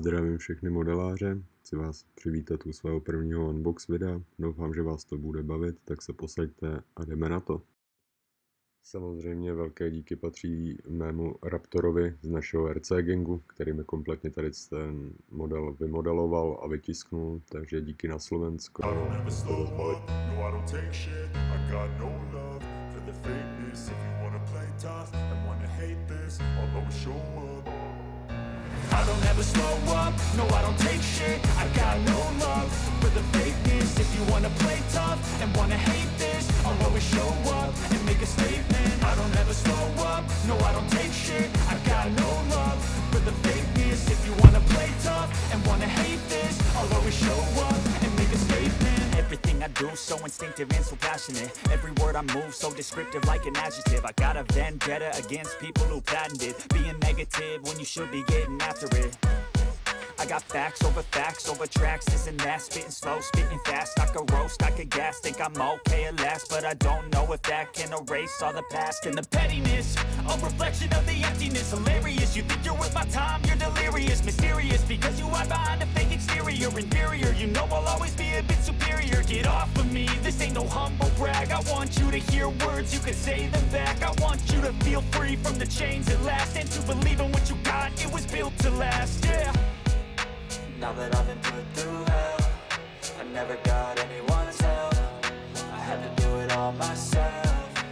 Zdravím všechny modeláře, chci vás přivítat u svého prvního unbox videa, doufám, že vás to bude bavit, tak se posaďte a jdeme na to. Samozřejmě velké díky patří mému Raptorovi z našeho RC Gangu, který mi kompletně tady ten model vymodeloval a vytisknul, takže díky na Slovensko. I don't ever slow up, no I don't take shit. I got no love for the fakeness. If you wanna play tough and wanna hate this, I'll always show up and make a statement. I don't ever slow up, no I don't take shit. I got no love for the fakeness. If you wanna play tough and wanna hate this, I'll always show up and make a statement. Everything I do so instinctive and so passionate. Every word I move so descriptive like an adjective. I got a vendetta against people who patented being negative when you should be getting after it. I got facts over tracks, this and that. Spitting slow, spitting fast. I could roast, I could gas. Think I'm okay at last, but I don't know if that can erase all the past. And the pettiness, a reflection of the emptiness. Hilarious, you think you're worth my time, you're delirious. Mysterious, because you hide behind a fake exterior. Inferior, you know I'll always be a bit superior. Get off of me, this ain't no humble brag. I want you to hear words, you can say them back. I want you to feel free from the chains at last, and to believe in what you got, it was built to last, yeah. Now that I've been put through hell, I never got anyone's help. I had to do it all myself.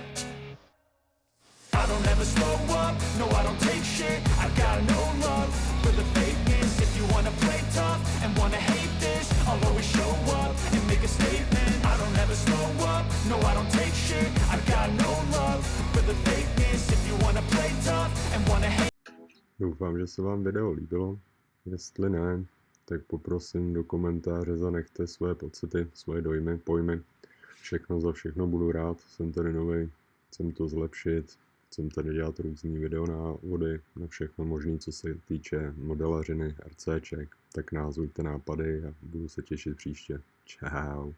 I don't ever slow up, no I don't take shit. I got no love for the fakeness. If you wanna play tough and wanna hate this, I'll always show up and make a statement. I don't ever slow up, no I don't take shit. I got no love for the fakeness. If you wanna play tough and wanna hate. Doufám, že se vám video líbilo, jestli ne, tak poprosím do komentáře zanechte svoje pocity, svoje dojmy, pojmy. Všechno za všechno budu rád, jsem tady nový, chcem to zlepšit, chcem tady dělat různý videonávody na všechno možné, co se týče modelařiny, RCček, tak názvujte nápady a budu se těšit příště. Čau.